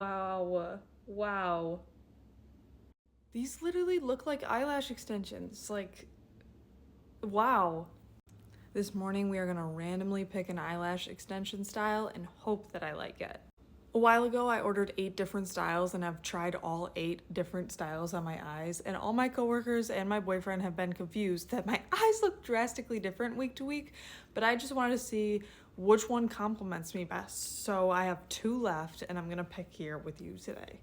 Wow. Wow. These literally look like eyelash extensions. Like, wow. This morning we are gonna randomly pick an eyelash extension style and hope that I like it. A while ago I ordered 8 different styles and I've tried all 8 different styles on my eyes, and all my coworkers and my boyfriend have been confused that my eyes look drastically different week to week, but I just wanted to see which one complements me best. So I have 2 left and I'm gonna pick here with you today.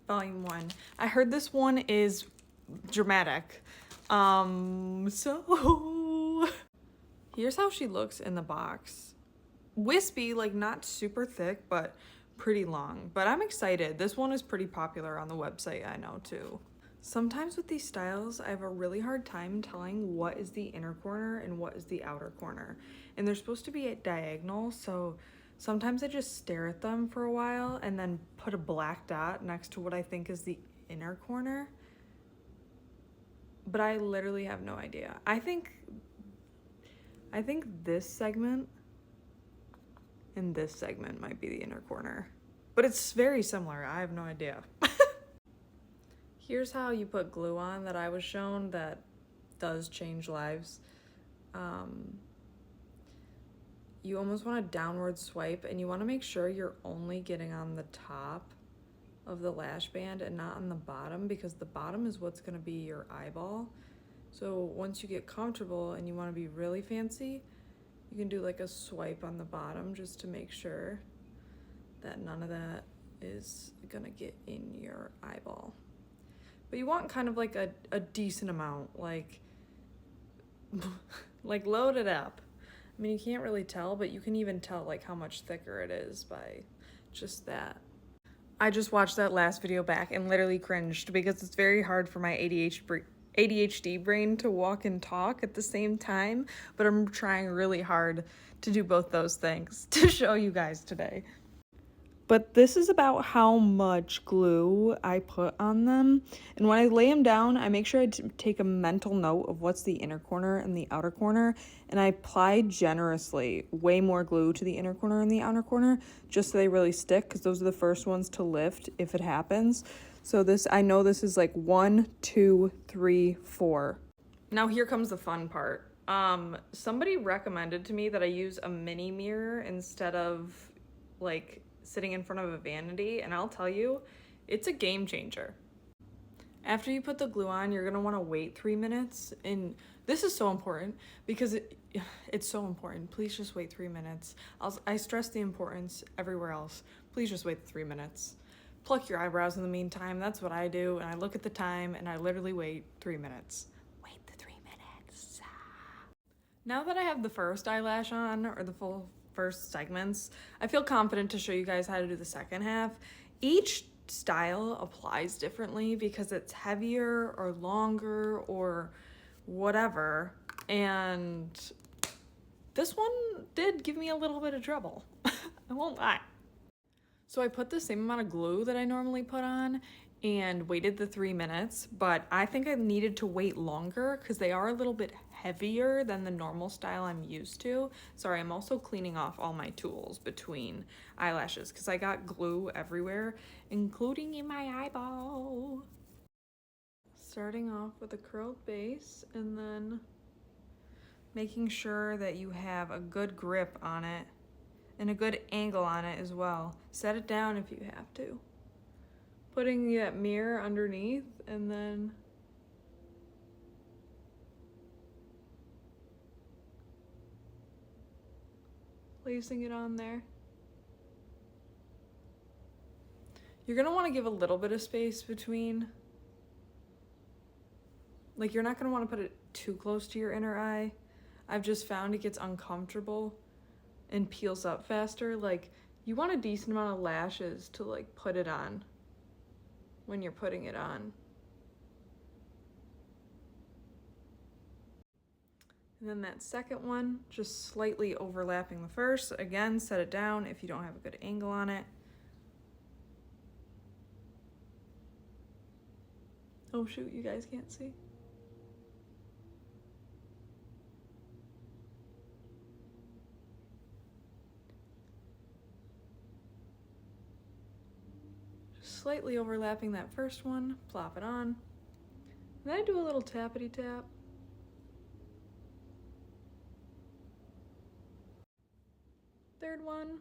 Volume 1. I heard this one is dramatic. So here's how she looks in the box. Wispy, like not super thick, but pretty long. But I'm excited. This one is pretty popular on the website, I know too. Sometimes with these styles, I have a really hard time telling what is the inner corner and what is the outer corner. And they're supposed to be at diagonal, so sometimes I just stare at them for a while and then put a black dot next to what I think is the inner corner. But I literally have no idea. I think this segment and this segment might be the inner corner. But it's very similar. I have no idea. Here's how you put glue on that I was shown that does change lives. You almost want a downward swipe, and you want to make sure you're only getting on the top of the lash band and not on the bottom, because the bottom is what's going to be your eyeball. So once you get comfortable and you want to be really fancy, you can do like a swipe on the bottom just to make sure that none of that is gonna get in your eyeball. But you want kind of like a decent amount, like load it up. I mean, you can't really tell, but you can even tell like how much thicker it is by just that. I just watched that last video back and literally cringed because it's very hard for my ADHD brain to walk and talk at the same time, but I'm trying really hard to do both those things to show you guys today. But this is about how much glue I put on them. And when I lay them down, I make sure I take a mental note of what's the inner corner and the outer corner. And I apply generously way more glue to the inner corner and the outer corner just so they really stick, because those are the first ones to lift if it happens. So I know this is like 1, 2, 3, 4. Now here comes the fun part. Somebody recommended to me that I use a mini mirror instead of like sitting in front of a vanity, and I'll tell you, it's a game changer. After you put the glue on, you're gonna wanna wait 3 minutes, and this is so important because it's so important. Please just wait 3 minutes. I stress the importance everywhere else. Please just wait 3 minutes. Pluck your eyebrows in the meantime. That's what I do, and I look at the time and I literally wait 3 minutes. Wait the 3 minutes. Now that I have the first eyelash on, or the full first segments, I feel confident to show you guys how to do the second half. Each style applies differently because it's heavier or longer or whatever, and this one did give me a little bit of trouble. I won't lie. So I put the same amount of glue that I normally put on and waited the 3 minutes, but I think I needed to wait longer because they are a little bit heavier than the normal style I'm used to. Sorry, I'm also cleaning off all my tools between eyelashes because I got glue everywhere, including in my eyeball. Starting off with a curled base and then making sure that you have a good grip on it and a good angle on it as well. Set it down if you have to. Putting that mirror underneath and then placing it on there. You're gonna wanna give a little bit of space between. Like, you're not gonna wanna put it too close to your inner eye. I've just found it gets uncomfortable and peels up faster. Like, you want a decent amount of lashes to like put it on when you're putting it on. And then that second one, just slightly overlapping the first. Again, set it down if you don't have a good angle on it. Oh shoot, you guys can't see. slightly overlapping that first one, plop it on. And then I do a little tappity tap. Third one.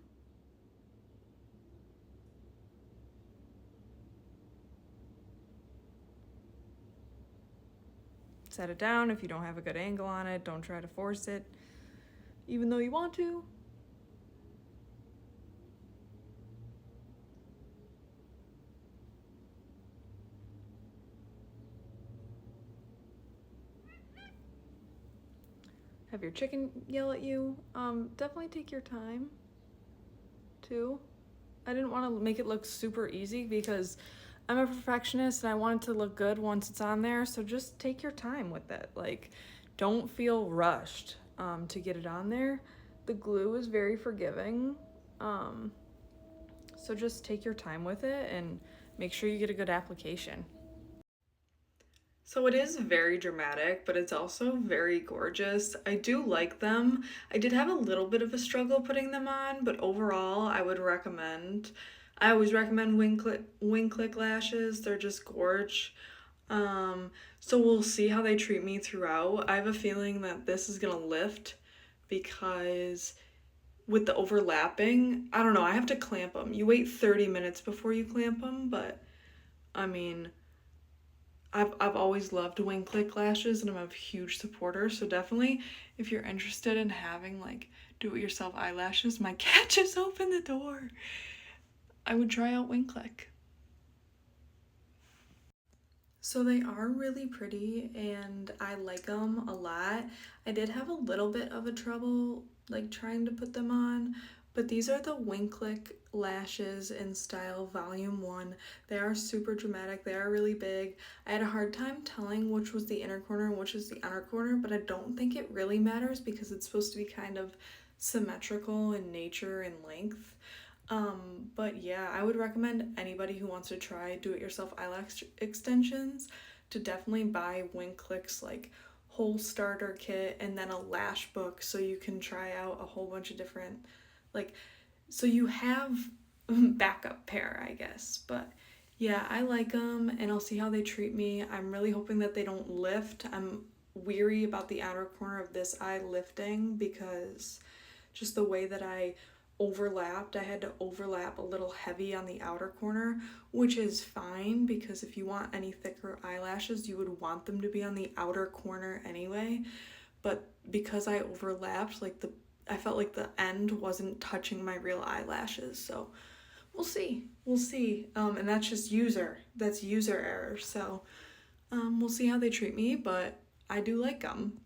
Set it down. If you don't have a good angle on it, don't try to force it, even though you want to. Have your chicken yell at you. Definitely take your time, too. I didn't want to make it look super easy because I'm a perfectionist and I want it to look good once it's on there, so just take your time with it. Like, don't feel rushed to get it on there. The glue is very forgiving, so just take your time with it and make sure you get a good application. So it is very dramatic, but it's also very gorgeous. I do like them. I did have a little bit of a struggle putting them on, but overall I would recommend. I always recommend Winkclique lashes. They're just gorge. So we'll see how they treat me throughout. I have a feeling that this is gonna lift because with the overlapping, I don't know, I have to clamp them. You wait 30 minutes before you clamp them, but I mean, I've always loved Winkclique lashes and I'm a huge supporter, so definitely if you're interested in having like do-it-yourself eyelashes, my cat just opened the door. I would try out Winkclique. So they are really pretty and I like them a lot. I did have a little bit of a trouble like trying to put them on, but these are the Winkclique lashes in Style Volume 1. They are super dramatic. They are really big. I had a hard time telling which was the inner corner and which is the outer corner, but I don't think it really matters because it's supposed to be kind of symmetrical in nature and length. But yeah, I would recommend anybody who wants to try do-it-yourself eyelash extensions to definitely buy Winkclique's like whole starter kit and then a lash book so you can try out a whole bunch of different like so you have backup pair, I guess. But yeah, I like them and I'll see how they treat me. I'm really hoping that they don't lift. I'm weary about the outer corner of this eye lifting because just the way that I overlapped, I had to overlap a little heavy on the outer corner, which is fine because if you want any thicker eyelashes, you would want them to be on the outer corner anyway. But because I overlapped, like I felt like the end wasn't touching my real eyelashes. So we'll see. And that's just user error. So we'll see how they treat me, but I do like them.